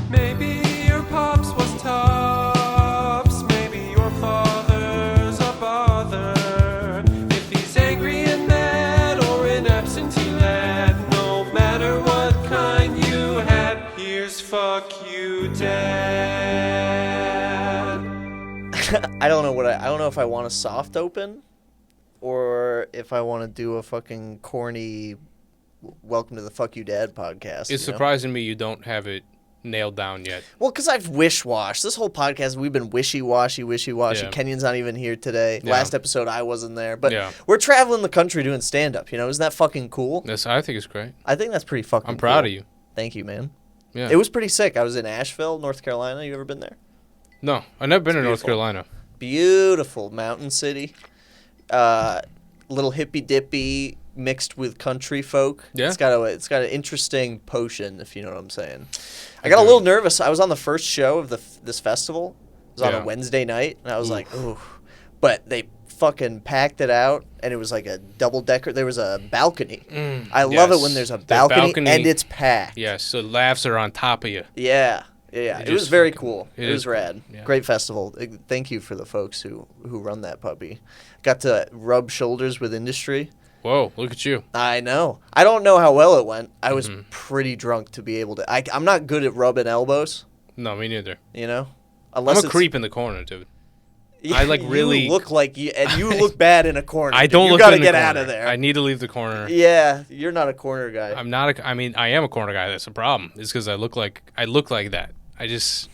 Maybe your pops was tops. Maybe your father's a bother. If he's angry and mad or an absentee lad, no matter what kind you had, here's fuck you, Dad. I don't know if I want a soft open or if I want to do a fucking corny welcome to the Fuck You Dad podcast. It's surprising me you don't have it nailed down yet. Well, because I've wish-washed. This whole podcast, we've been wishy-washy. Yeah. Kenyon's not even here today. Yeah. Last episode, I wasn't there. But Yeah. we're traveling the country doing stand-up, Isn't that fucking cool? Yes, I think it's great. I think that's pretty fucking I'm proud cool. of you. Thank you, man. Yeah. It was pretty sick. I was in Asheville, North Carolina. You ever been there? No, I've never been to North beautiful. Carolina. Beautiful mountain city. Little hippy-dippy mixed with country folk. Yeah. It's got an interesting potion, if you know what I'm saying. I got a little nervous. I was on the first show of this festival. It was on a Wednesday night, and I was like, ooh. But they fucking packed it out, and it was like a double-decker. There was a balcony. I love it when there's a balcony and it's packed. Yes, so laughs are on top of you. Yeah. It was very cool. It was cool. rad. Yeah. Great festival. Thank you for the folks who run that puppy. Got to rub shoulders with industry. Whoa, look at you. I know. I don't know how well it went. I was pretty drunk to be able to. I'm not good at rubbing elbows. No, me neither. Unless I'm a creep in the corner, dude. Yeah, I really you look like you, and you look bad in a corner. I don't You look gotta in the get corner. out of there. I need to leave the corner. Yeah, you're not a corner guy. I'm not. I am a corner guy. That's a problem. It's because I look like that. I just.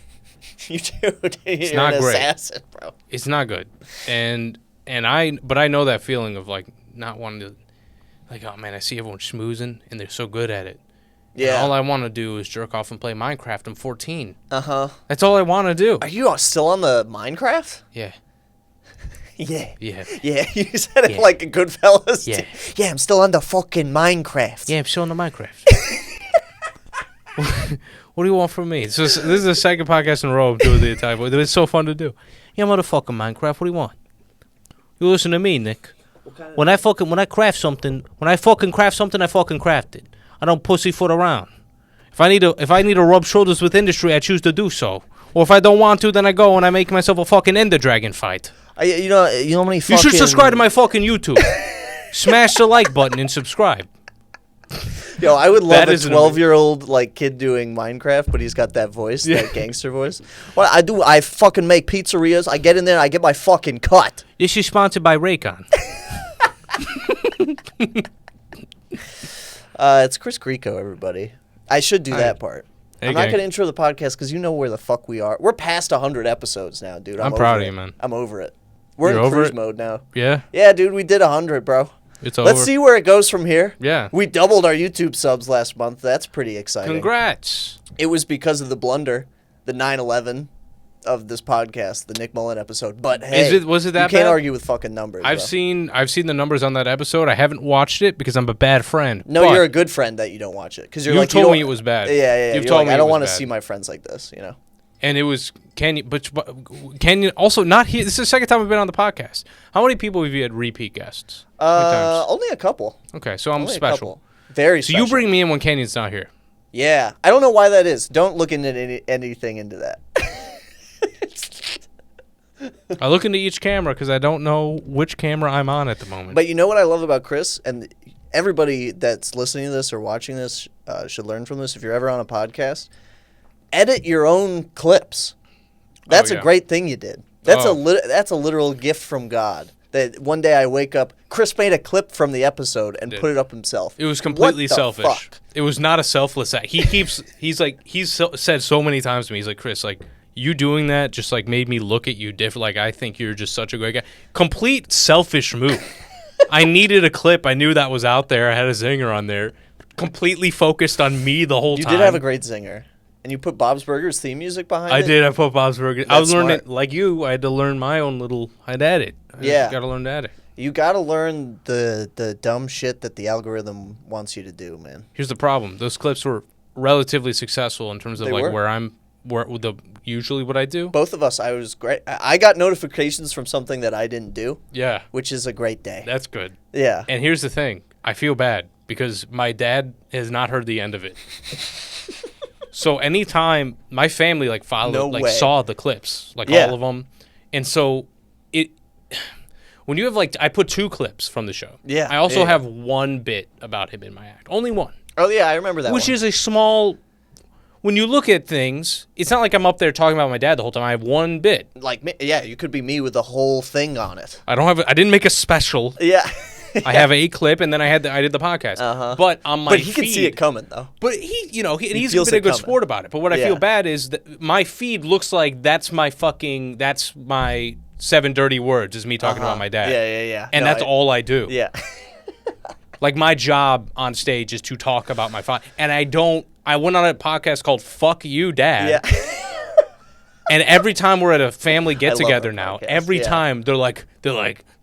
You do. You're not an great. assassin, bro. It's not good, but I know that feeling of like not wanting to, like, oh man, I see everyone schmoozing and they're so good at it. Yeah. And all I want to do is jerk off and play Minecraft. I'm 14. Uh-huh. That's all I want to do. Are you still on the Minecraft? Yeah. Yeah. Yeah. Yeah, you said it like a Goodfellas. Yeah. Yeah, I'm still on the fucking Minecraft. Yeah, I'm still on the Minecraft. What do you want from me? This is the second podcast in a row I'm doing the entire voice. It's so fun to do. Yeah, motherfucking Minecraft. What do you want? You listen to me, Nick. When I craft something, I fucking craft it. I don't pussyfoot around. If I need to rub shoulders with industry, I choose to do so. Or if I don't want to, then I go and I make myself a fucking Ender Dragon fight. You know how many fucking... You should subscribe to my fucking YouTube. Smash the like button and subscribe. Yo, I would love That a is an 12-year-old kid doing Minecraft, but he's got that voice, that gangster voice. What I do, I fucking make pizzerias. I get in there, I get my fucking cut. This is sponsored by Raycon. It's Chris Grieco, everybody. I should do that part. Hey, I'm not gang. going to intro the podcast because you know where the fuck we are. We're past 100 episodes now, dude. I'm over proud of it. you, man. I'm over it. We're You're in over cruise it? mode now. Yeah? Yeah, dude, we did 100, bro. It's over. Let's see where it goes from here. Yeah. We doubled our YouTube subs last month. That's pretty exciting. Congrats. It was because of the blunder, the 9/11 of this podcast, the Nick Mullen episode. But hey, was it that you can't bad? argue with fucking numbers. I've bro. seen the numbers on that episode. I haven't watched it because I'm a bad friend. No, but you're a good friend that you don't watch it because you're you like told you me don't- it was bad. Yeah. You've You're told like, me I it don't was want to bad. see my friends like this. And it was Kenyon, but Kenyon also not here. This is the second time I've been on the podcast. How many people have you had repeat guests? How many times? Only a couple. Okay, so I'm Only a special. couple. Very So special. you bring me in when Kenyon's not here. Yeah, I don't know why that is. Don't look into anything into that. I look into each camera because I don't know which camera I'm on at the moment. But you know what I love about Chris, and everybody that's listening to this or watching this should learn from this. If you're ever on a podcast, edit your own clips. That's a great thing you did. That's a literal gift from God. That one day I wake up, Chris made a clip from the episode and put it up himself. It was completely What the selfish. fuck? It was not a selfless act. He's said so many times to me, he's like, Chris, like, you doing that just like made me look at you different. Like, I think you're just such a great guy. Complete selfish move. I needed a clip. I knew that was out there. I had a zinger on there. Completely focused on me the whole You time. did have a great zinger. And you put Bob's Burgers theme music behind it? I did. I put Bob's Burgers. I That's was learning, smart. like you, I had to learn my own little, I'd edit. Yeah. Got to learn to edit. You got to learn the dumb shit that the algorithm wants you to do, man. Here's the problem. Those clips were relatively successful in terms of They like were. usually what I do. Both of us, I was great. I got notifications from something that I didn't do, Yeah, which is a great day. that's good. Yeah. And here's the thing. I feel bad because my dad has not heard the end of it. So anytime my family like followed, No like way. saw the clips, like Yeah. all of them, and so it. When you have like, I put 2 clips from the show. Yeah, I also yeah. have 1 bit about him in my act. Only 1. Oh yeah, I remember that. Which one. is a small. When you look at things, it's not like I'm up there talking about my dad the whole time. I have 1 bit. like me, yeah, you could be me with the whole thing on it. I don't have. I didn't make a special. Yeah. I have a clip, and then I did the podcast. Uh-huh. But on my But he can see feed- it coming though. But he's feels been a it good coming. sport about it. But what I Yeah. feel bad is that my feed looks like that's my 7 dirty words is me talking about my dad. Yeah. And No, that's all I do. Yeah. Like my job on stage is to talk about my father. And I went on a podcast called Fuck You Dad. Yeah. And every time we're at a family get love together that now, podcast, every yeah. time they're like,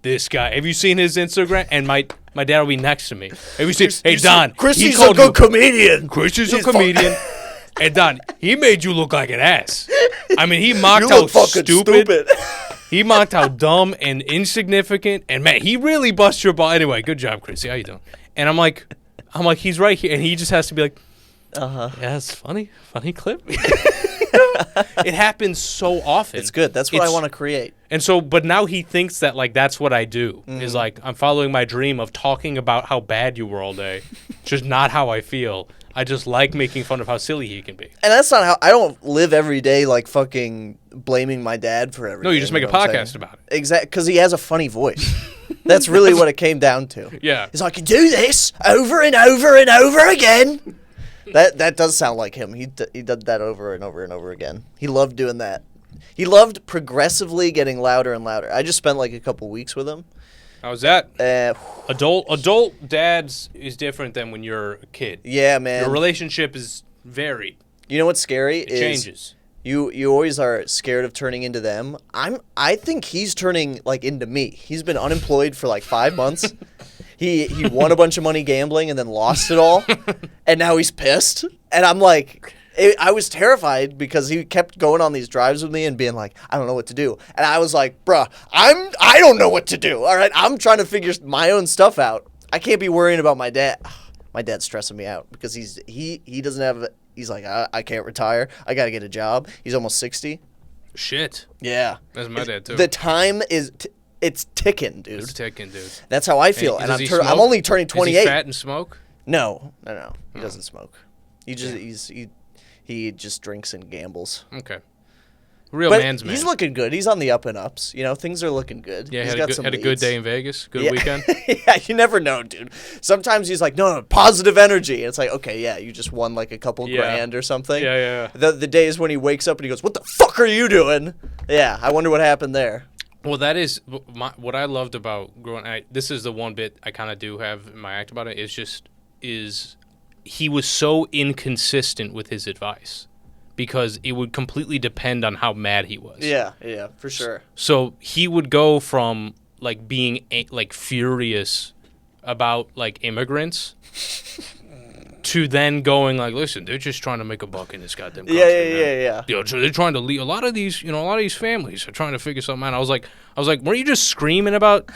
this guy. Have you seen his Instagram? And my dad will be next to me. Have you seen? Hey Don, Chrissy's he a called good comedian. Chrissy's a He's fu- comedian. And Don, he made you look like an ass. I mean, he mocked You how look fucking stupid. He mocked how dumb and insignificant. And man, he really bust your ball. Anyway, good job, Chrissy. How you doing? And I'm like, he's right here, and he just has to be like, yeah, it's funny clip. It happens so often. It's good. That's what I want to create. And so, but now he thinks that like that's what I do is like I'm following my dream of talking about how bad you were all day, just not how I feel. I just like making fun of how silly he can be. And that's not how I don't live every day like fucking blaming my dad for everything. No, you just make a know what I'm podcast saying? about it. Exactly, because he has a funny voice. That's really what it came down to. Yeah. He's like, I can do this over and over and over again. That does sound like him. He did that over and over and over again. He loved doing that. He loved progressively getting louder and louder. I just spent like a couple weeks with him. How's that? Uh, Adult dads is different than when you're a kid. yeah, man. Your relationship is varied. You know what's scary It is changes. you always are scared of turning into them. I think he's turning like into me. He's been unemployed for like 5 months. He won a bunch of money gambling and then lost it all, and now he's pissed. And I'm like, I was terrified because he kept going on these drives with me and being like, I don't know what to do. And I was like, bruh, I don't know what to do. All right, I'm trying to figure my own stuff out. I can't be worrying about my dad. My dad's stressing me out because he doesn't have. He's like, I can't retire. I got to get a job. He's almost 60. Shit. Yeah. That's my dad too. The time is. It's ticking, dude. It's ticking, dude. That's how I feel, Hey, and does he I'm smoke? only turning Is 28. he fat and smoke? No. He doesn't smoke. He just he just drinks and gambles. Okay. Real But man's man. he's looking good. He's on the up and ups. You know, things are looking good. Yeah, He's had, got a, some good, had a good leads. day in Vegas. Good Yeah. weekend. Yeah, you never know, dude. Sometimes he's like, no, positive energy. It's like, okay, yeah, you just won like a couple Yeah. grand or something. Yeah. The days when he wakes up and he goes, what the fuck are you doing? Yeah, I wonder what happened there. Well, that is what I loved about growing. This is the one bit I kind of do have in my act about it. Is he was so inconsistent with his advice because it would completely depend on how mad he was. Yeah, for sure. So he would go from like being like furious about like immigrants to then going like, listen, they're just trying to make a buck in this goddamn country. man. Yeah. You know, so they're trying to leave a lot of these families are trying to figure something out. I was like, weren't you just screaming about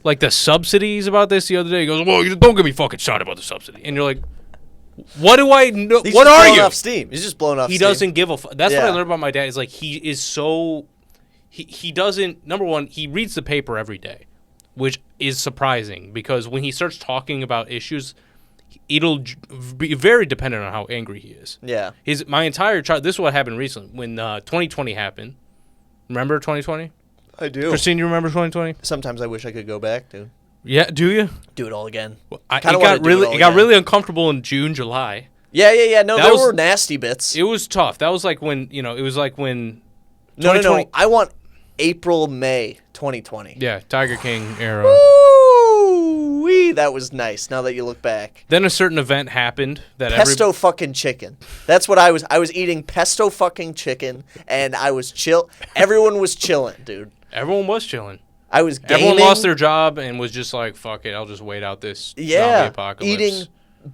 like the subsidies about this the other day? He goes, well, don't get me fucking started about the subsidy. And you're like, what do I know? He's What just are blowing you? off steam. He's just blowing off He steam. doesn't give a fuck. That's what I Yeah. learned about my dad is like he is so he doesn't, number one, he reads the paper every day, which is surprising because when he starts talking about issues, it'll be very dependent on how angry he is. Yeah. My entire child. This is what happened recently when 2020 happened. Remember 2020? I do. Christine, you remember 2020? Sometimes I wish I could go back, dude. Yeah, do you? Do it all again. It Kinda wanna got do really all it got again. really uncomfortable in June, July. Yeah. No, That there was- were nasty bits. It was tough. That was like when it was like when. No. 2020 I want April, May 2020. Yeah, Tiger King era. Woo-wee, that was nice. Now that you look back. Then a certain event happened that Pesto fucking chicken. That's what I was. I was eating pesto fucking chicken, and I was chill. Everyone was chilling, dude. everyone was chilling. I was gaming. Everyone lost their job and was just like, "Fuck it, I'll just wait out this zombie apocalypse." Eating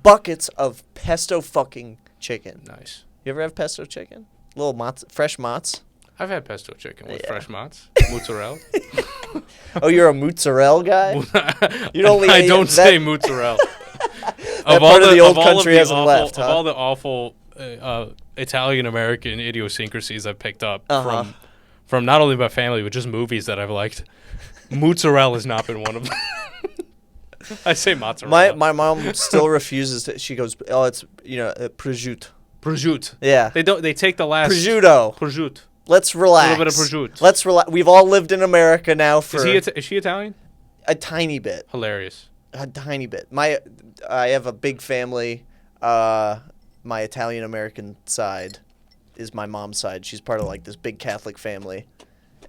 buckets of pesto fucking chicken. Nice. You ever have pesto chicken? Little mozz, fresh mozz. I've had pesto chicken with Yeah. fresh mozz, mozzarella. Oh, you're a mozzarella guy? You only I ate don't that- say mozzarella. That part of the old country hasn't awful, left, Of huh? all the awful Italian American idiosyncrasies I've picked up Uh-huh. from not only my family but just movies that I've liked. Mozzarella has not been one of them. I say mozzarella. My mom still refuses to. She goes, oh, it's prosciutto. Prosciutto. Yeah. They take the last Prosciutto. Let's relax. A little bit of prosciutto. Let's relax. We've all lived in America now for Is she Italian? a tiny bit. Hilarious. A tiny bit. I have a big family. My Italian American side is my mom's side. She's part of like this big Catholic family.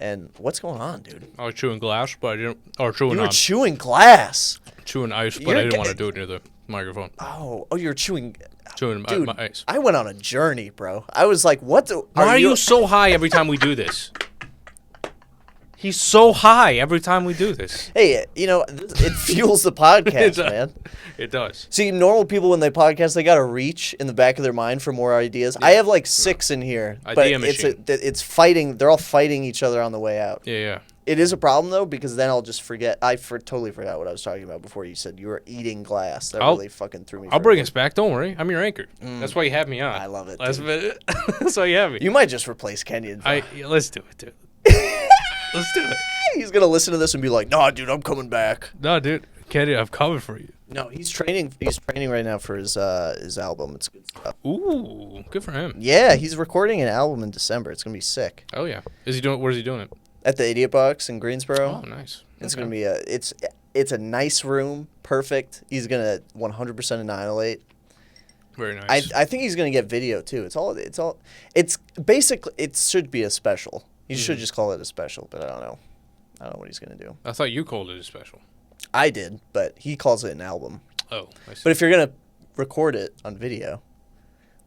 And what's going on, dude? I was chewing glass, but I didn't. Or You were chewing glass. chewing ice, but I didn't want to do it near the microphone. Oh, you were chewing. Chewing Dude, my ice. I went on a journey, bro. I was like, what the... Why are you so high every time we do this? He's so high every time we do this. Hey, it fuels the podcast, man. It does. See, normal people, when they podcast, they got to reach in the back of their mind for more ideas. Yeah. I have like 6 in here, but it's fighting. They're all fighting each other on the way out. Yeah. It is a problem, though, because then I'll just forget. Totally forgot what I was talking about before you said you were eating glass. That really fucking threw me. I'll bring us back. Don't worry. I'm your anchor. That's why you have me on. I love it. That's why you have me. You might just replace Kenyon. Let's do it, dude. Let's do it. He's going to listen to this and be like, nah, dude, I'm coming back. No, dude. Kenyon, I'm coming for you. No, he's training. He's training right now for his album. It's good stuff. Ooh, good for him. Yeah, he's recording an album in December. It's going to be sick. Oh, yeah. Where's he doing it? At the Idiot Box in Greensboro. Oh, nice. It's gonna be it's a nice room, perfect. He's gonna 100% annihilate. Very nice. I think he's gonna get video too. It's basically it should be a special. He should just call it a special, but I don't know what he's gonna do. I thought you called it a special. I did, but he calls it an album. Oh, I see. But if you're gonna record it on video,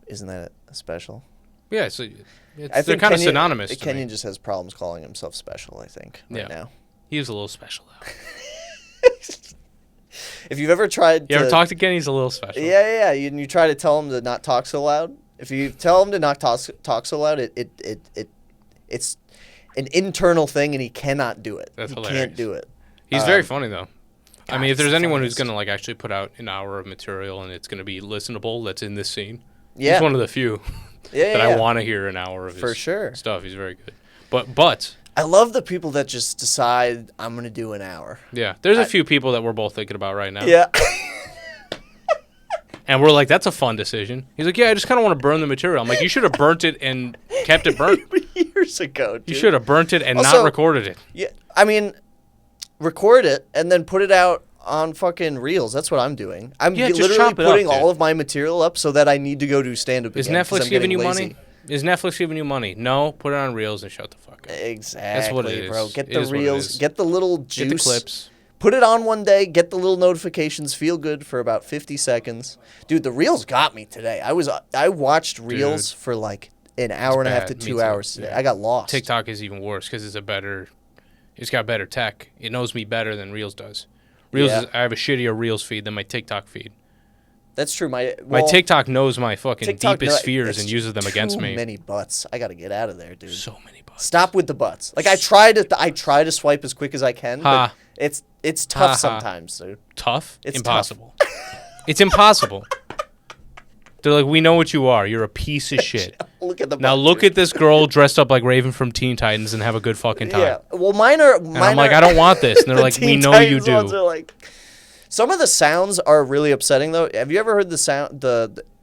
isn't that a special? Yeah, so they're kind of synonymous. Kenyon just has problems calling himself special, I think, right now. He was a little special, though. If you've ever tried You ever talk to Kenny, he's a little special. Yeah. You try to tell him to not talk so loud. If you tell him to not talk so loud, it's an internal thing, and he cannot do it. That's hilarious. He can't do it. He's very funny, though. God, I mean, if there's anyone who's going to, like, actually put out an hour of material and it's going to be listenable that's in this scene, he's one of the few that I want to hear an hour of his stuff. He's very good. But I love the people that just decide, I'm going to do an hour. Yeah. There's a few people that we're both thinking about right now. Yeah. And we're like, that's a fun decision. He's like, yeah, I just kind of want to burn the material. I'm like, you should have burnt it and kept it burnt. Years ago, dude. You should have burnt it and not recorded it. Yeah, I mean, record it and then put it out on fucking Reels. That's what I'm doing. I'm literally putting all of my material up so that I need to go do stand-up again. Is Netflix giving you money? Is Netflix giving you money? No. Put it on Reels and shut the fuck up. Exactly. That's what it is. Bro. Get the Reels. Get the little juice. Get the clips. Put it on one day. Get the little notifications. Feel good for about 50 seconds. Dude, the Reels got me today. I watched Reels for like an hour and a half to 2 hours today. Yeah. I got lost. TikTok is even worse because it's got better tech. It knows me better than Reels does. I have a shittier Reels feed than my TikTok feed. That's true. My TikTok knows my fucking deepest fears and uses them against me. Too many butts. I got to get out of there, dude. So many butts. Stop with the butts. Like I try to swipe as quick as I can, but it's tough sometimes, dude. Tough? It's impossible. It's impossible. They're like, we know what you are. You're a piece of shit. Look at the now look at this girl dressed up like Raven from Teen Titans and have a good fucking time. Yeah. Well, mine are. I'm like, I don't want this. And they're like, we know you do. Like, some of the sounds are really upsetting, though. Have you ever heard the sound?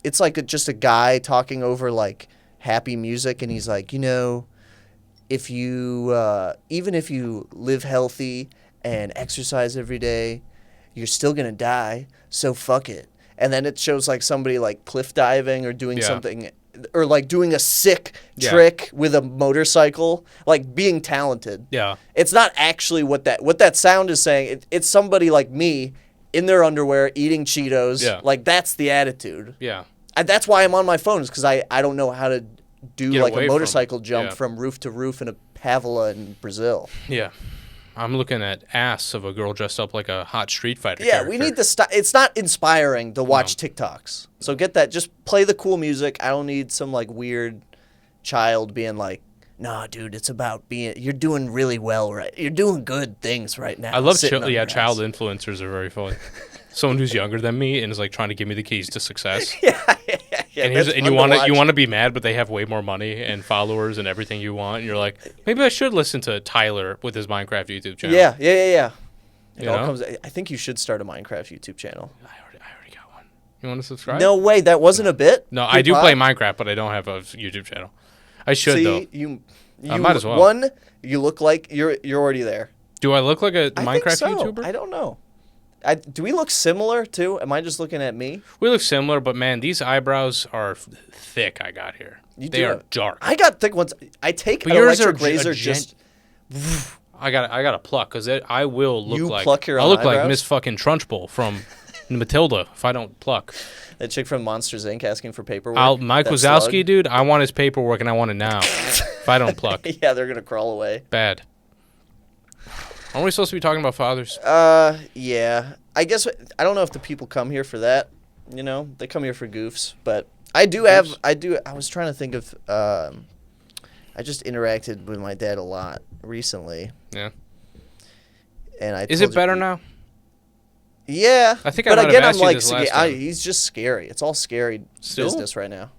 It's like just a guy talking over like happy music, and he's like, if you even if you live healthy and exercise every day, you're still gonna die. So fuck it. And then it shows like somebody like cliff diving or doing something, or like doing a sick trick with a motorcycle, like being talented. Yeah. It's not actually what that sound is saying. It's somebody like me in their underwear eating Cheetos. Yeah. Like that's the attitude. Yeah. That's why I'm on my phone, is because I don't know how to do like a motorcycle jump from roof to roof in a Pavela in Brazil. Yeah. I'm looking at ass of a girl dressed up like a hot Street Fighter character. We need to stop. It's not inspiring to watch TikToks. So get that. Just play the cool music. I don't need some like weird child being like, nah, dude, it's about you're doing really well, right? You're doing good things right now. I love child influencers are very funny. Someone who's younger than me and is like trying to give me the keys to success. Yeah. and that's you fun to want watch. you want to be mad, but they have way more money and followers and everything you want. And you're like, maybe I should listen to Tyler with his Minecraft YouTube channel. Yeah. It You all know? comes. I think you should start a Minecraft YouTube channel. I already got one. You want to subscribe? No way, that wasn't a bit. No, Good I do pod? play Minecraft, but I don't have a YouTube channel. I should See, though. you I might as well. One, you look like you're already there. Do I look like a I Minecraft think so. YouTuber? I don't know. Do we look similar too? Am I just looking at me? We look similar, but man, these eyebrows are thick. I got here. They are dark. I got thick ones. I take But an yours are electric razor just. I got to pluck because I will look You like pluck your I own look like eyebrows? Miss fucking Trunchbull from Matilda if I don't pluck. That chick from Monsters Inc. asking for paperwork. Mike that Wazowski, slug. dude, I want his paperwork and I want it now. If I don't pluck, Yeah, they're gonna crawl away. bad. Aren't we supposed to be talking about fathers? Yeah. I guess I don't know if the people come here for that. You know, they come here for goofs, but I do have. I was trying to think of. I just interacted with my dad a lot recently. Yeah. And Is it better now? Yeah. I think I but might have again, I'm asked you like, this last time. he's just scary. It's all scary Still? business right now.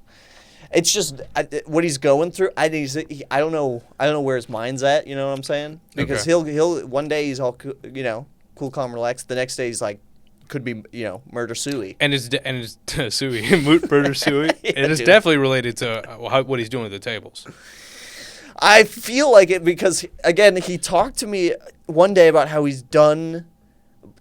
It's just what he's going through. I don't know. I don't know where his mind's at. You know what I'm saying? Because Okay. he'll one day he's all cool, calm, relaxed. The next day he's like, could be murder suey. And it's Suey, murder Suey. Yeah, and it's dude. definitely related to what he's doing with the tables. I feel like it because again he talked to me one day about how he's done.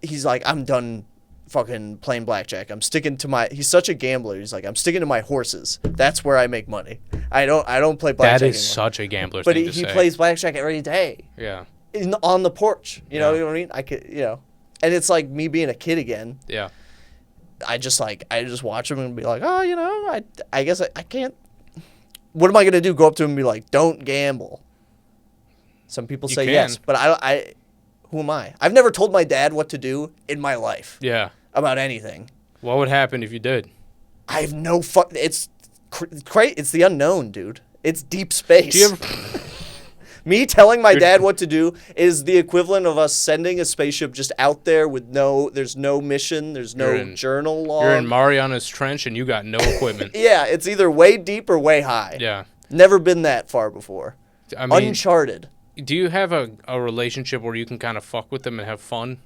He's like, I'm done fucking playing blackjack. I'm sticking to my. He's such a gambler. He's like, I'm sticking to my horses. That's where I make money. I don't play blackjack That is anymore. such a gambler's But thing he to say. plays blackjack every day Yeah. on the porch. You know Yeah. what I mean? I could and it's like me being a kid again. Yeah. I just watch him and be like, oh, I guess I can't. What am I gonna do? Go up to him and be like, don't gamble. Some people You say can. yes, but I who am I? I've never told my dad what to do in my life Yeah. about anything. What would happen if you did? I have no fuck. It's it's the unknown, dude. It's deep space. Do you ever? Me telling my dad what to do is the equivalent of us sending a spaceship just out there with there's no mission, there's no journal log. You're in Mariana's Trench and you got no equipment. Yeah, it's either way deep or way high. Yeah. Never been that far before. I mean, Uncharted. do you have a relationship where you can kind of fuck with them and have fun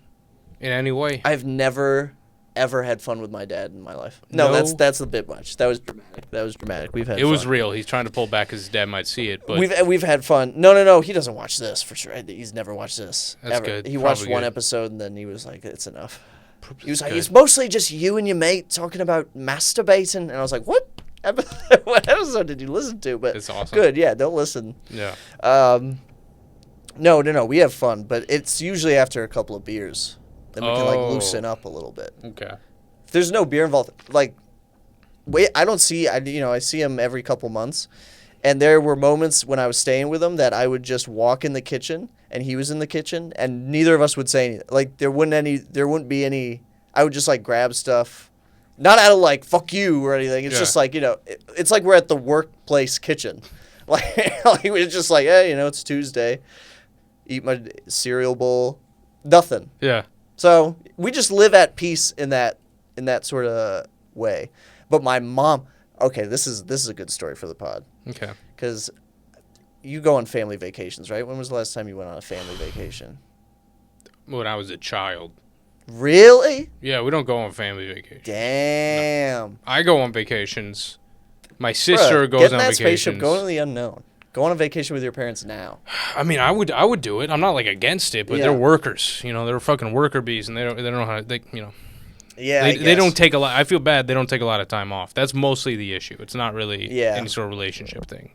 in any way? I've never ever had fun with my dad in my life. No, No? that's a bit much. That was dramatic. We've had It was fun. real. He's trying to pull back because his dad might see it, but We've had fun. No. He doesn't watch this for sure. He's never watched this. That's ever. good. He watched Probably one good. episode and then he was like, "It's enough." He was like, good. "It's mostly just you and your mate talking about masturbating," and I was like, "What? What episode did you listen to?" But It's awesome. Good. Yeah. Don't listen. yeah. No. We have fun, but it's usually after a couple of beers. Then we can like Oh. loosen up a little bit. Okay. If there's no beer involved, like, I don't see, I see him every couple months, and there were moments when I was staying with him that I would just walk in the kitchen, and he was in the kitchen, and neither of us would say anything. Like, there wouldn't be any, I would just, like, grab stuff, not out of, like, fuck you or anything. It's Yeah. just, like, it's like we're at the workplace kitchen. Like we're just like, hey, it's Tuesday, eat my cereal bowl, nothing. Yeah. So we just live at peace in that sort of way. But my mom, okay, this is a good story for the pod Okay. because you go on family vacations, right? When was the last time you went on a family vacation? When I was a child. Really? Yeah, we don't go on family vacations. Damn. I go on vacations. My sister Bruh, goes get in on that vacations. spaceship, go into the unknown. Go on a vacation with your parents now. I mean, I would do it. I'm not like against it, but Yeah. they're workers. They're fucking worker bees, and they don't know how to. Yeah, I They don't guess. take a lot. I feel bad. They don't take a lot of time off. That's mostly the issue. It's not really Yeah. any sort of relationship thing.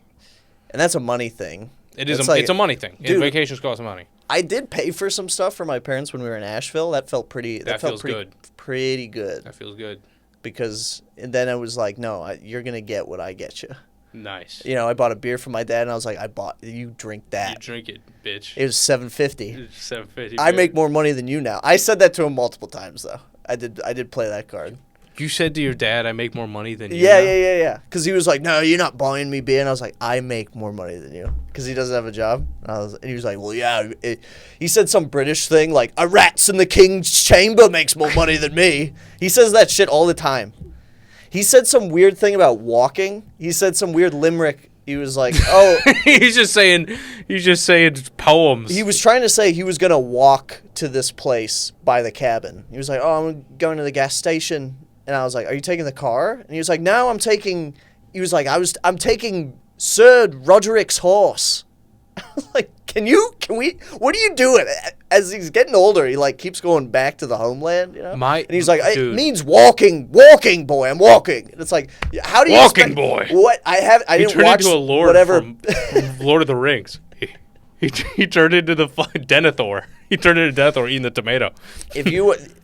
And that's a money thing. It is. It's like- It's a money thing. Dude. Vacations cost money. I did pay for some stuff for my parents when we were in Asheville. That felt pretty. That felt feels pretty, good. Pretty good. That feels good. Because and then I was like, no, you're gonna get what I get you. Nice. I bought a beer for my dad, and I was like, you drink You that. drink it, bitch. It was $7.50. $7.50. I make more money than you now. I said that to him multiple times though. I did play that card. You said to your dad, "I make more money than you." Yeah, now? yeah. Because he was like, no, you're not buying me beer, and I was like, I make more money than you, because he doesn't have a job. And he was like, well, yeah. He said some British thing like, a rat's in the king's chamber makes more money than me. He says that shit all the time. He said some weird thing about walking. He said some weird limerick. He was like, "Oh, he's just saying poems." He was trying to say he was gonna walk to this place by the cabin. He was like, "Oh, I'm going to the gas station," and I was like, "Are you taking the car?" And he was like, "No, I'm taking." He was like, I'm taking Sir Roderick's horse." I was like, Can we? What are you doing? As he's getting older, he like keeps going back to the homeland, you know. And he's like, it means walking, boy. I'm walking. And it's like, how do you walking, boy? What I didn't watch into a lord whatever from Lord of the Rings. He turned into the Denethor. He turned into Denethor eating the tomato.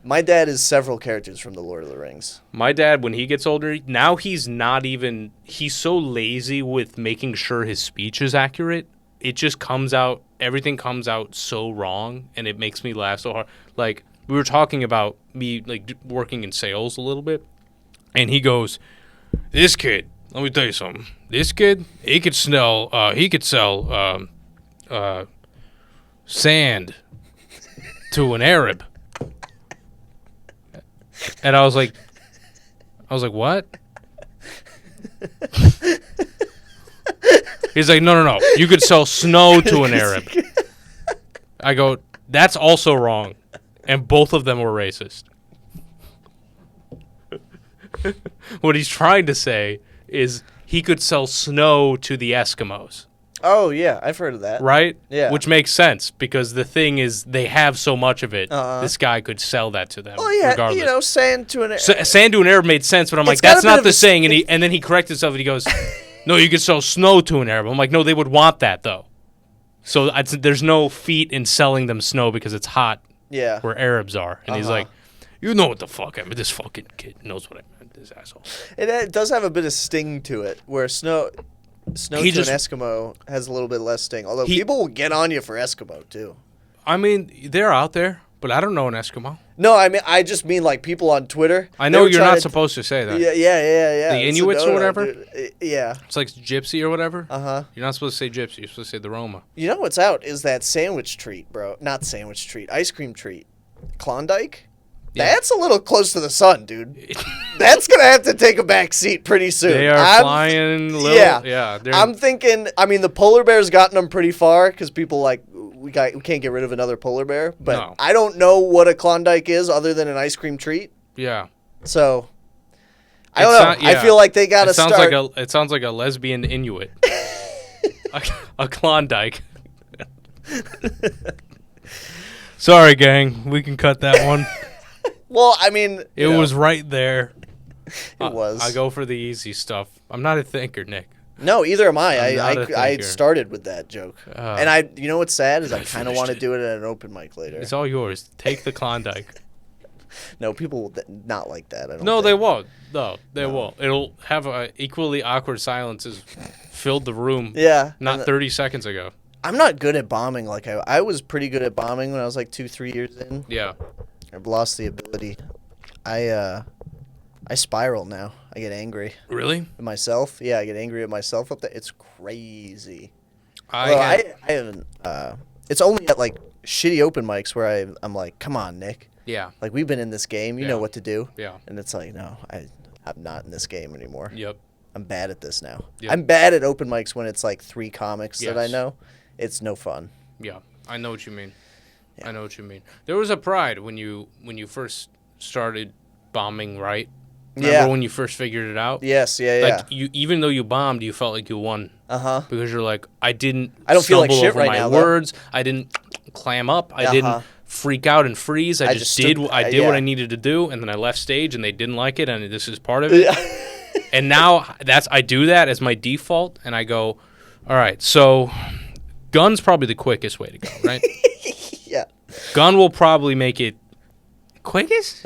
My dad is several characters from the Lord of the Rings. My dad, when he gets older, now he's so lazy with making sure his speech is accurate. It just comes out, everything comes out so wrong, and it makes me laugh so hard. Like, we were talking about me, like, working in sales a little bit, and he goes, this kid, let me tell you something. This kid, he could sell sand to an Arab. And I was like, what? He's like, no. You could sell snow to an Arab. I go, that's also wrong. And both of them were racist. What he's trying to say is he could sell snow to the Eskimos. Oh, yeah. I've heard of that. Right? Yeah. Which makes sense because the thing is they have so much of it. This guy could sell that to them. Oh, yeah. Regardless. You know, sand to an Arab. Sand to an Arab made sense, but I'm like, that's not the saying. And then he corrected himself and he goes, no, you could sell snow to an Arab. I'm like, no, they would want that, though. So there's no feat in selling them snow because it's hot where Arabs are. And he's like, you know what the fuck I mean. This fucking kid knows what I meant, this asshole. It does have a bit of sting to it, where snow to an Eskimo has a little bit less sting. Although people will get on you for Eskimo, too. I mean, they're out there, but I don't know an Eskimo. No, I just mean like people on Twitter. I know you're not supposed to say that. Yeah. The Inuits or whatever? Yeah. It's like gypsy or whatever? Uh-huh. You're not supposed to say gypsy. You're supposed to say the Roma. You know what's out is that sandwich treat, bro. Not sandwich treat. Ice cream treat. Klondike? Yeah. That's a little close to the sun, dude. That's going to have to take a back seat pretty soon. They are flying little. Yeah. I'm thinking, I mean, the polar bear's gotten them pretty far because people like, we can't get rid of another polar bear. But no. I don't know what a Klondike is other than an ice cream treat. Yeah. So, I don't know. I feel like they got to start. It sounds like a lesbian Inuit. a Klondike. Sorry, gang. We can cut that one. Well, I mean... It was right there. It was. I go for the easy stuff. I'm not a thinker, Nick. No, either am I. I started with that joke. And you know what's sad is I kind of want to do it at an open mic later. It's all yours. Take the Klondike. No, people will not like that. I don't No, think. they won't. No, they won't. It'll have equally awkward silences filled the room. Yeah. Not 30 seconds ago. I'm not good at bombing. Like I was pretty good at bombing when I was like 2-3 years in. Yeah. I've lost the ability. I spiral now. I get angry. Really? At myself? Yeah, I get angry at myself up there. It's crazy. I haven't. It's only at like shitty open mics where I'm like, come on, Nick. Yeah. Like we've been in this game. You know what to do. Yeah. And it's like, no, I'm not in this game anymore. Yep. I'm bad at this now. Yep. I'm bad at open mics when it's like 3 comics that I know. It's no fun. Yeah, I know what you mean. Yeah. I know what you mean. There was a pride when you first started bombing, right? Remember when you first figured it out? Yes, Like even though you bombed, you felt like you won. Because you're like, I don't feel like shit over right my now, words. I didn't clam up. I didn't freak out and freeze. I just did what I needed to do, and then I left stage, and they didn't like it, and this is part of it. And now I do that as my default, and I go, all right, so gun's probably the quickest way to go, right? Yeah. Gun will probably make it quickest?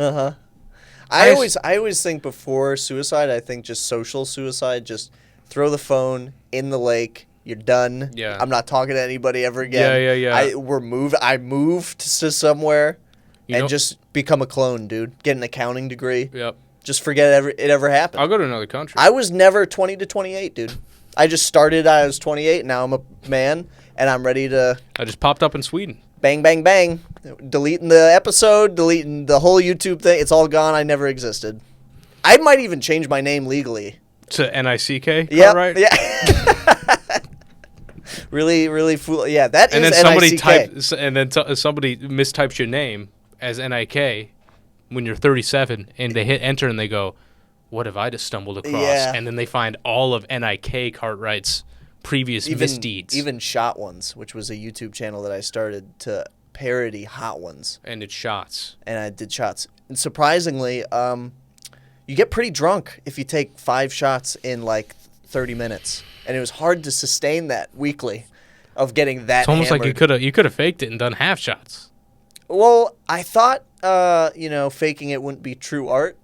I always think before suicide, I think just social suicide, just throw the phone in the lake, you're done. Yeah. I'm not talking to anybody ever again. Yeah. I moved to somewhere and just become a clone, dude. Get an accounting degree. Yep. Just forget it ever happened. I'll go to another country. I was never 20 to 28, dude. I just started, I was 28, now I'm a man, and I'm ready to... I just popped up in Sweden. Bang, bang, bang. Deleting the episode, deleting the whole YouTube thing. It's all gone. I never existed. I might even change my name legally. To Nick, Yeah, right? yeah. really, really fool. Yeah, that And is then somebody Nick. somebody mistypes your name as Nick when you're 37, and they hit enter and they go, "What have I just stumbled across?" Yeah. And then they find all of Nick Cartwright's previous misdeeds. Even Shot Ones, which was a YouTube channel that I started to parody Hot Ones, and it's shots. and I did shots. And surprisingly, you get pretty drunk if you take 5 shots in like 30 minutes, and it was hard to sustain that weekly, of getting that. It's almost like hammered. you could have faked it and done half shots. Well, I thought faking it wouldn't be true art,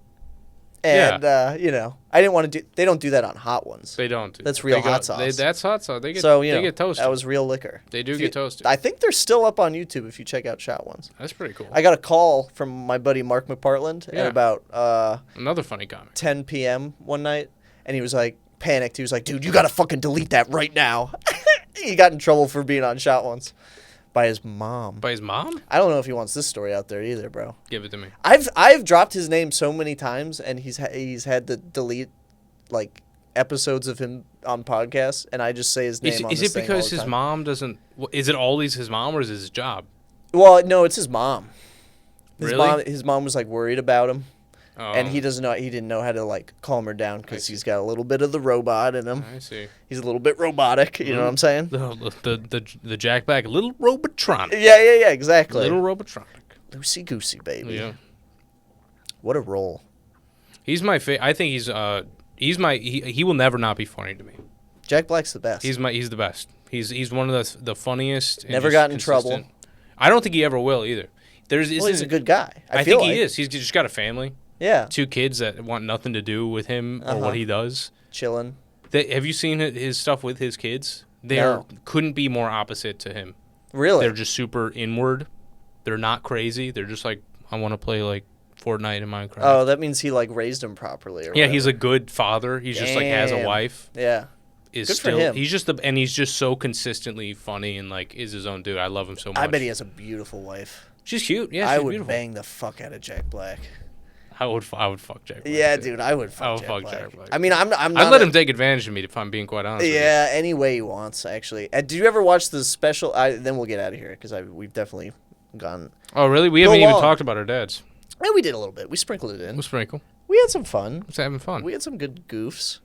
and I didn't want to do. They don't do that on Hot Ones. They don't. That's real hot sauce. That's hot sauce. They get they get toasted. That was real liquor. They do get toasted. I think they're still up on YouTube if you check out Shot Ones. That's pretty cool. I got a call from my buddy Mark McPartland at about another funny comic. 10 p.m. one night, and he was like panicked. He was like, "Dude, you gotta fucking delete that right now." He got in trouble for being on Shot Ones by his mom. By his mom? I don't know if he wants this story out there either, bro. Give it to me. I've dropped his name so many times, and he's had to delete like episodes of him on podcasts, and I just say his name. Is it because his mom doesn't? Is it always his mom, or is it his job? Well, no, it's his mom. Really? His mom was like worried about him, and Oh, he didn't know how to like calm her down because he's got a little bit of the robot in him. I see. He's a little bit robotic. You know what I'm saying? The Jack Black, little Robotronic. Yeah, exactly. Little Robotronic. Loosey goosey, baby. Yeah. What a role. He's my favorite. I think he will never not be funny to me. Jack Black's the best. He's the best. He's one of the funniest. And Never just got in consistent. trouble. I don't think he ever will either. He's a good guy. I think feel he is. He's just got a family. Yeah. 2 kids that want nothing to do with him or what he does. Chilling. Have you seen his stuff with his kids? They couldn't be more opposite to him. Really? They're just super inward. They're not crazy. They're just like, I want to play like Fortnite and Minecraft. Oh, that means he like raised him properly. Or yeah, whatever. he's a good father. He's just like has a Damn. wife. Yeah. Is Good for still him. he's just so consistently funny and like is his own dude. I love him so much. I bet he has a beautiful wife. She's cute. Yeah, I she's would beautiful. bang the fuck out of Jack Black. I would fuck Jack Black. Yeah, too. dude, I would fuck, I would Jack, fuck Black. Jack Black. I mean, I'm not. I'd let him take advantage of me if I'm being quite honest. Yeah, any way he wants, actually. Did you ever watch the special? Then we'll get out of here because we've definitely gone. With you. Oh, really? We Go haven't even long. talked about our dads. Yeah, we did a little bit. We sprinkled it in. We'll sprinkle. We had some fun. It's having fun. We had some good goofs.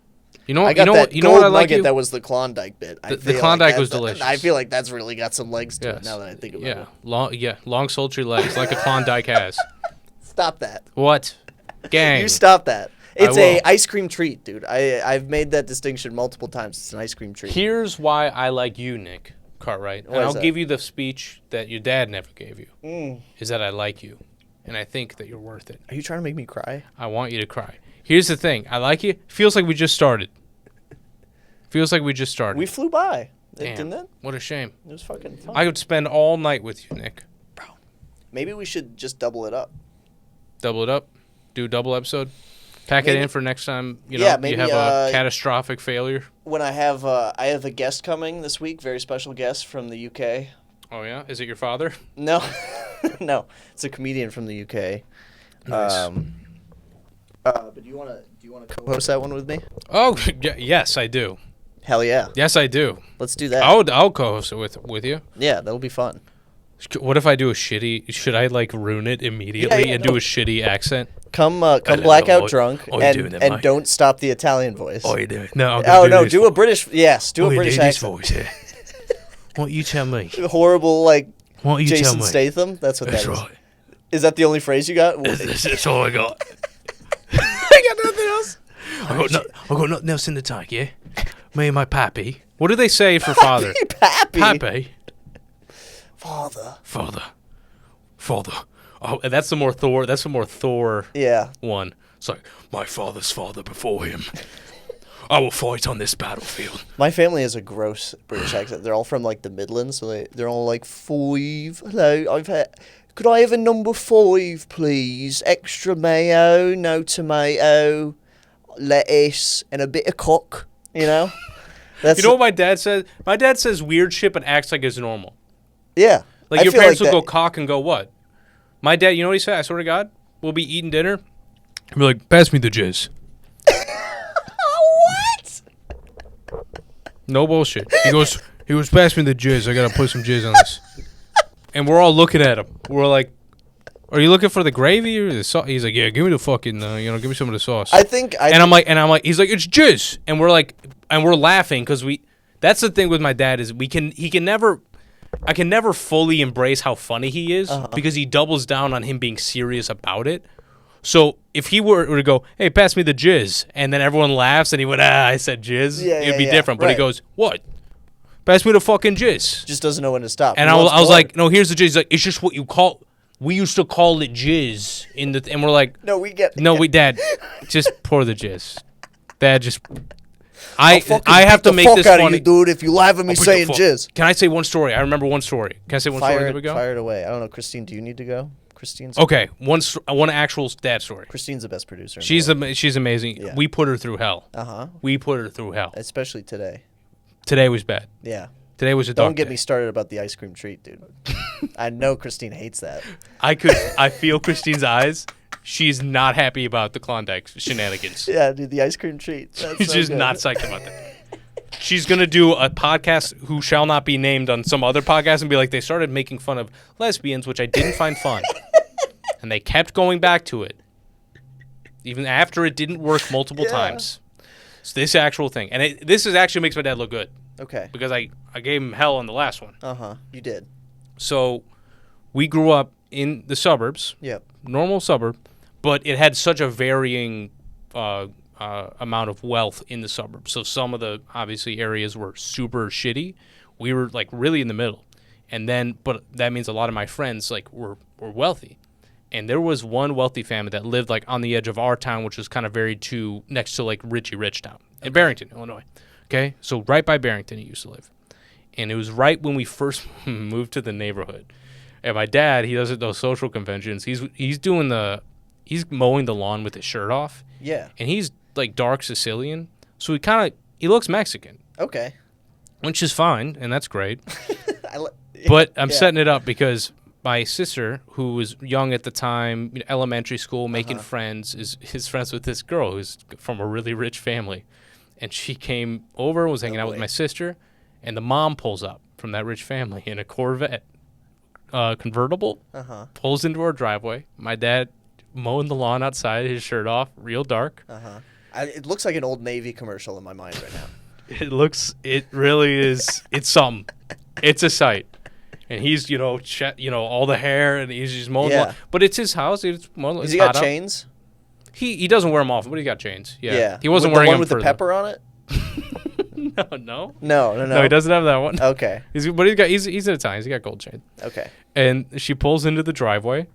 You know what? I got that You know gold what I like. nugget that was the Klondike bit. The Klondike was delicious. I feel like that's really got some legs to it Yes. now that I think about it. Long sultry legs like a Klondike has. Stop that. What? Gang. You stop that. It's will. a ice cream treat, dude. I've made that distinction multiple times. It's an ice cream treat. Here's why I like you, Nick Cartwright. And Why is I'll that? give you the speech that your dad never gave you. Is that I like you. And I think that you're worth it. Are you trying to make me cry? I want you to cry. Here's the thing. I like you. Feels like we just started. Feels like we just started. We flew by, Damn. didn't it? What a shame. It was fucking fun. I could spend all night with you, Nick. Maybe we should just double it up. Double it up. Do a double episode. Pack it Maybe- in for next time. You Yeah, know, maybe, you have a catastrophic failure. When I have a guest coming this week, very special guest from the UK. Oh yeah, is it your father? No, no, it's a comedian from the UK. Nice. But do you want to co-host that one with me? Oh yes, I do. Hell yeah, Yes, I do. let's do that. I'll co-host it with you. Yeah, that'll be fun. What if I do a shitty? Should I like ruin it immediately Yeah, and no. do a shitty accent? Come don't blackout know. drunk What are you doing there, and mate? don't stop the Italian voice. you doing? No. Oh no, do a British. Yes, do a British accent. voice here. What you tell me? Horrible like What you Jason Statham. That's what that is. Is that the only phrase you got? That's all I got. I got nothing else. I got nothing else in the tank. Yeah. Me and my pappy. What do they say for father? Pappy. Pappy. Father. Father. Oh, and that's the more Thor. That's the more Thor Yeah. one. It's like my father's father before him. I will fight on this battlefield. My family has a gross British accent. They're all from like the Midlands, so they're all like 5. Hello, could I have a number 5, please? Extra mayo, no tomato, lettuce, and a bit of cock. You know. That's You know what my dad says? My dad says weird shit, but acts like it's normal. Yeah. Like I your feel parents will that- go cock and go what? My dad, you know what he said? I swear to God, we'll be eating dinner, He'd be like, pass me the jizz. What? No bullshit. He goes, pass me the jizz. I gotta put some jizz on this. And we're all looking at him. We're like, are you looking for the gravy or the sauce? He's like, yeah, give me the fucking, give me some of the sauce. I'm like, he's like, it's jizz. And we're like, and we're laughing because that's the thing with my dad is I can never fully embrace how funny he is because he doubles down on him being serious about it. So if he were to go, hey, pass me the jizz, and then everyone laughs and he went, I said jizz, it'd be different. But he goes, what? Pass me the fucking jizz. Just doesn't know when to stop. And I was like, no, here's the jizz. He's like, it's just what you call. We used to call it jizz and we're like, no, we get. No, Dad, just pour the jizz. Dad, just. I have to make this funny, you, dude. If you laugh at me saying jizz. Can I say one story? I remember one story. Can I say one story? There we go. Fire it away. I don't know, Christine. Do you need to go? Christine's okay. One actual dad story. Christine's the best producer. She's amazing. Yeah. We put her through hell. We put her through hell. Especially today. Today was bad. Yeah. Today was a dark Don't get day. me started about the ice cream treat, dude. I know Christine hates that. I feel Christine's eyes. She's not happy about the Klondike shenanigans. Yeah, dude, the ice cream treat. She's just not psyched about that. She's going to do a podcast who shall not be named on some other podcast and be like, they started making fun of lesbians, which I didn't find fun. And they kept going back to it. Even after it didn't work multiple times. So this actual thing. And this actually makes my dad look good. Okay. Because I gave him hell on the last one. You did. So we grew up in the suburbs. Yep. Normal suburb. But it had such a varying amount of wealth in the suburbs. So some of the, obviously, areas were super shitty. We were, like, really in the middle. And then, but that means a lot of my friends, like, were wealthy. And there was one wealthy family that lived, like, on the edge of our town, which was kind of very next to, like, Richie Rich town in Barrington, Illinois. Okay? So right by Barrington he used to live. And it was right when we first moved to the neighborhood. And my dad, he does those social conventions. He's mowing the lawn with his shirt off. Yeah. And he's like dark Sicilian. So he looks Mexican. Okay. Which is fine, and that's great. But I'm setting it up because my sister, who was young at the time, elementary school, making friends, is friends with this girl who's from a really rich family. And she came over, was hanging out with my sister, and the mom pulls up from that rich family in a Corvette convertible, pulls into our driveway. My dad mowing the lawn outside, his shirt off, real dark. It looks like an Old Navy commercial in my mind right now. It really is. It's something. It's a sight. And he's, all the hair, and he's just mowing the lawn. But it's his house. Has he got chains? He doesn't wear them often, but he got chains. Yeah. He wasn't with wearing the one them with the pepper on it? No. No, he doesn't have that one. Okay. He's an Italian. He's got gold chain. Okay. And she pulls into the driveway,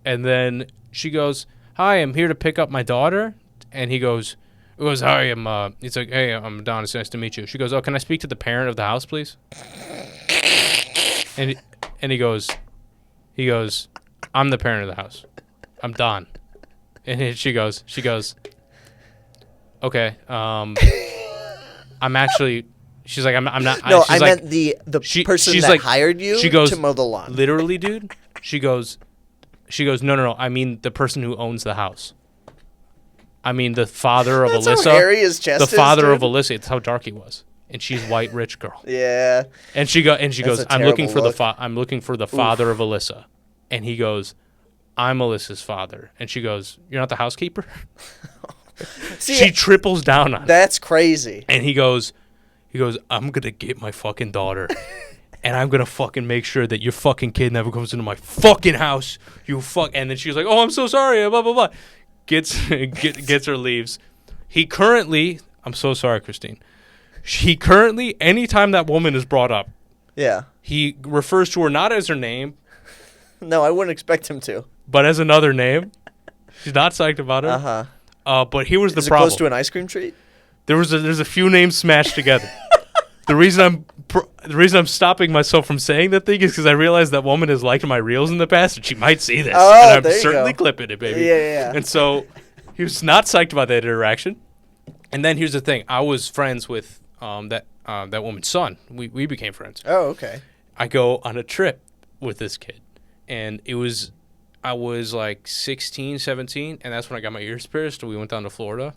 and then she goes, "Hi, I'm here to pick up my daughter." And he goes, "Hi, he's like, hey, I'm Don. It's nice to meet you." She goes, "Oh, can I speak to the parent of the house, please?" And he goes, "I'm the parent of the house. I'm Don." And she goes, "Okay, I'm actually." She's like, I'm not. No, I meant the person that hired you to mow the lawn. Literally, dude. She goes, no. I mean the person who owns the house. I mean the father of That's Alyssa. How hairy his chest the father is, of Alyssa. It's how dark he was, and she's white rich girl. Yeah. And she goes, I'm looking for I'm looking for the father of Alyssa, and he goes, I'm Alyssa's father, and she goes, you're not the housekeeper. See, she triples down on it. That's crazy. And he goes, I'm gonna get my fucking daughter. And I'm gonna fucking make sure that your fucking kid never comes into my fucking house. And then she's like, "Oh, I'm so sorry." Blah blah blah. Gets her, leaves. I'm so sorry, Christine. Anytime that woman is brought up, he refers to her not as her name. No, I wouldn't expect him to. But as another name. She's not psyched about her. But here was the problem. Is it close to an ice cream treat? There's a few names smashed together. The reason I'm stopping myself from saying that thing is because I realized that woman has liked my reels in the past, and she might see this. Oh, and I'm certainly clipping it, baby. Yeah. And so he was not psyched about that interaction. And then here's the thing: I was friends with that woman's son. We became friends. Oh, okay. I go on a trip with this kid, and it was I was like 16, 17, and that's when I got my ears pierced. We went down to Florida,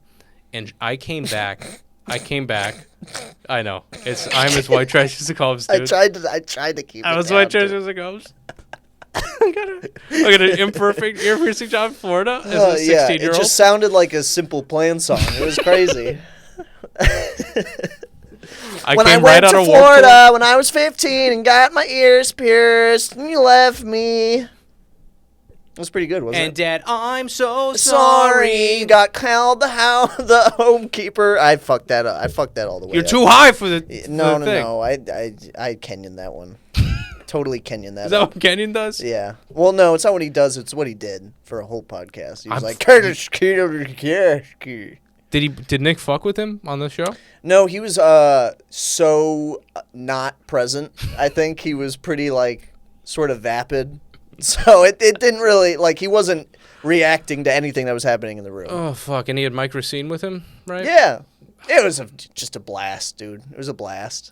and I came back. I know. I'm as white trash as it comes, dude. I tried to keep it I was down, white trash dude. as it comes. I got an imperfect ear piercing job in Florida as a 16-year-old. It just sounded like a Simple Plan song. It was crazy. When I went to Florida when I was 15 and got my ears pierced, and you left me. It was pretty good, wasn't it? And Dad, I'm so sorry. Got called the homekeeper. I fucked that up. I fucked that all the way You're up. too high for the thing. No. I Kenyan that one. Totally Kenyan that. Is that what Kenyon does? Yeah. Well, no, it's not what he does. It's what he did for a whole podcast. He was like, Curtis, Did Nick fuck with him on the show? No, he was so not present. I think he was pretty like sort of vapid. So it didn't really like he wasn't reacting to anything that was happening in the room. Oh fuck! And he had Mike Racine with him, right? Yeah, it was just a blast, dude. It was a blast.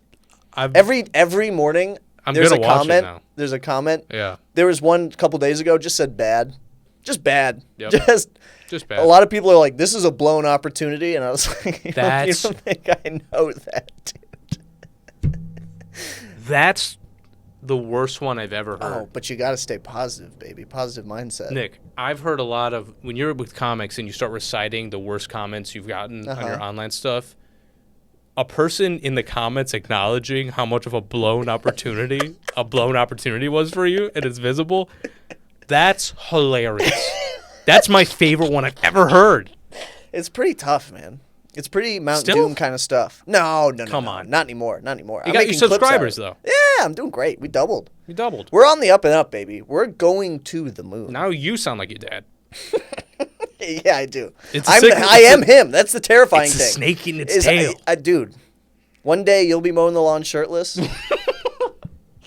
Every morning there's a comment. There's a comment. Yeah. There was one couple days ago just said bad. Just bad. Yep. Just bad. A lot of people are like, this is a blown opportunity. And I was like, you don't think I know that, dude? That's the worst one I've ever heard. Oh, but you got to stay positive, baby. Positive mindset. Nick, I've heard a lot of, when you're with comics and you start reciting the worst comments you've gotten on your online stuff, a person in the comments acknowledging how much of a blown opportunity was for you and it's visible, that's hilarious. That's my favorite one I've ever heard. It's pretty tough, man. It's pretty Mount Doom kind of stuff. No. Come on. Not anymore. You got your subscribers, though. Yeah, I'm doing great. We doubled. We're on the up and up, baby. We're going to the moon. Now you sound like your dad. Yeah, I do. I am him. That's the terrifying thing. It's a snake in its tail. Dude, one day you'll be mowing the lawn shirtless,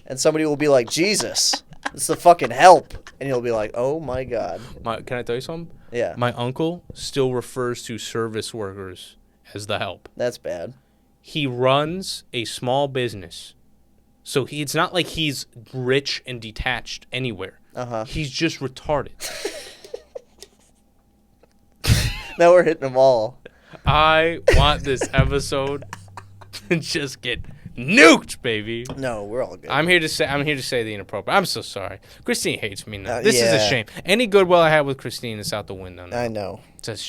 and somebody will be like, Jesus, it's the fucking help. And you'll be like, oh, my God. Can I tell you something? Yeah. My uncle still refers to service workers as the help. That's bad. He runs a small business. So it's not like he's rich and detached anywhere. He's just retarded. Now we're hitting them all. I want this episode to just get nuked, baby. No, we're all good. I'm here to say the inappropriate. I'm so sorry. Christine hates me now. This is a shame. Any goodwill I had with Christine is out the window now. I know.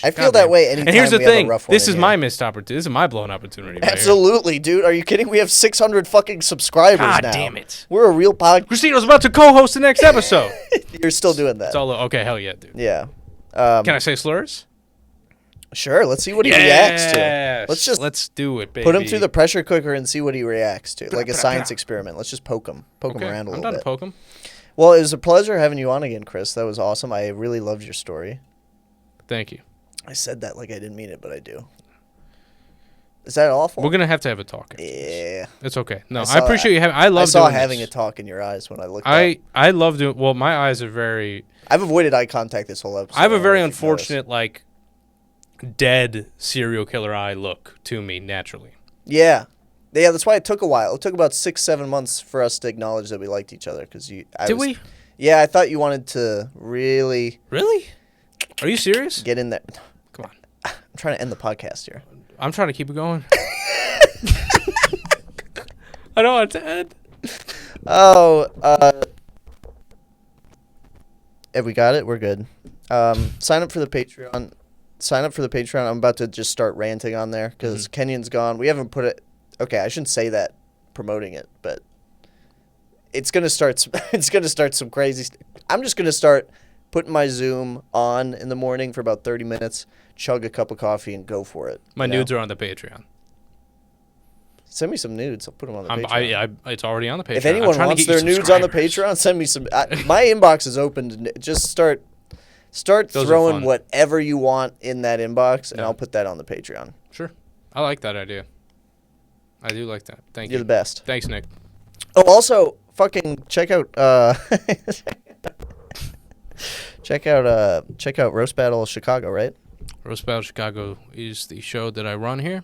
I feel that way anytime. And here's the thing. This is my missed opportunity. This is my blown opportunity. Absolutely, dude. Are you kidding? We have 600 fucking subscribers now. God damn it. We're a real podcast. Christine was about to co-host the next episode. You're still doing that. It's all okay. Hell yeah, dude. Yeah. Can I say slurs? Sure. Let's see what he reacts to. Let's do it, baby. Put him through the pressure cooker and see what he reacts to, like a science experiment. Let's just poke him around a little bit. I'm done to poke him. Well, it was a pleasure having you on again, Chris. That was awesome. I really loved your story. Thank you. I said that like I didn't mean it, but I do. Is that awful? We're gonna have to have a talk. Yeah. It's okay. No, I appreciate you having. I saw having a talk in your eyes when I looked. I love doing. Well, my eyes are very. I've avoided eye contact this whole episode. I have a very unfortunate, like, dead serial killer eye look to me naturally. Yeah. That's why it took a while. It took about 6-7 months for us to acknowledge that we liked each other. Did we? Yeah, I thought you wanted to really. Really? Are you serious? Get in there. Come on. I'm trying to end the podcast here. I'm trying to keep it going. I don't want to end. Oh, if we got it, we're good. Sign up for the Patreon. I'm about to just start ranting on there because Kenyon's gone. We haven't put it. Okay, I shouldn't say that promoting it, but it's gonna start. It's gonna start some crazy. I'm just gonna start putting my Zoom on in the morning for about 30 minutes, chug a cup of coffee, and go for it. My nudes are on the Patreon. Send me some nudes. I'll put them on the Patreon. It's already on the Patreon. If anyone wants their nudes on the Patreon, send me some. My inbox is open. Just start throwing whatever you want in that inbox, and I'll put that on the Patreon. Sure. I like that idea. I do like that. Thank you. You're the best. Thanks, Nick. Oh, also, fucking check out check out Roast Battle Chicago, right? Roast Battle Chicago is the show that I run here,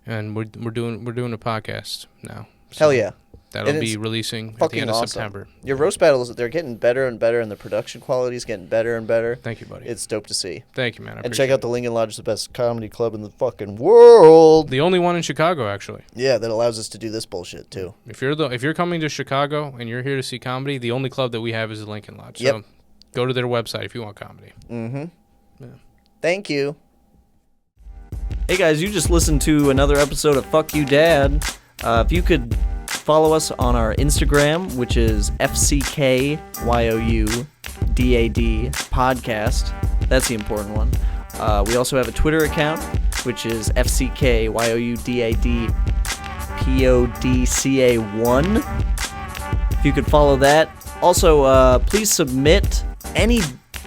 and we're doing a podcast now. So Hell yeah! That'll And be it's releasing at the fucking end of awesome. September. Your roast battles, they're getting better and better, and the production quality is getting better and better. Thank you, buddy. It's dope to see. Thank you, man. I And appreciate check out the Lincoln Lodge, the best comedy club in the fucking world. the only one in Chicago, actually. Yeah, that allows us to do this bullshit too. If you're coming to Chicago and you're here to see comedy, the only club that we have is the Lincoln Lodge. Yep. So go to their website if you want comedy. Mm-hmm. Yeah. Thank you. Hey guys, you just listened to another episode of Fuck You Dad. If you could follow us on our Instagram, which is FCKYOUDAD podcast. That's the important one. We also have a Twitter account, which is FCKYOUDADPODCA1. If you could follow that. Also, please submit any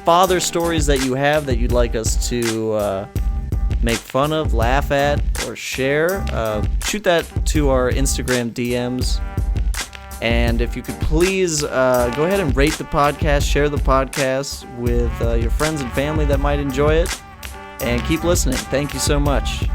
father stories that you have that you'd like us to make fun of, laugh at, or share. Shoot that to our Instagram DMs. And if you could please go ahead and rate the podcast, share the podcast with your friends and family that might enjoy it, and keep listening. Thank you so much.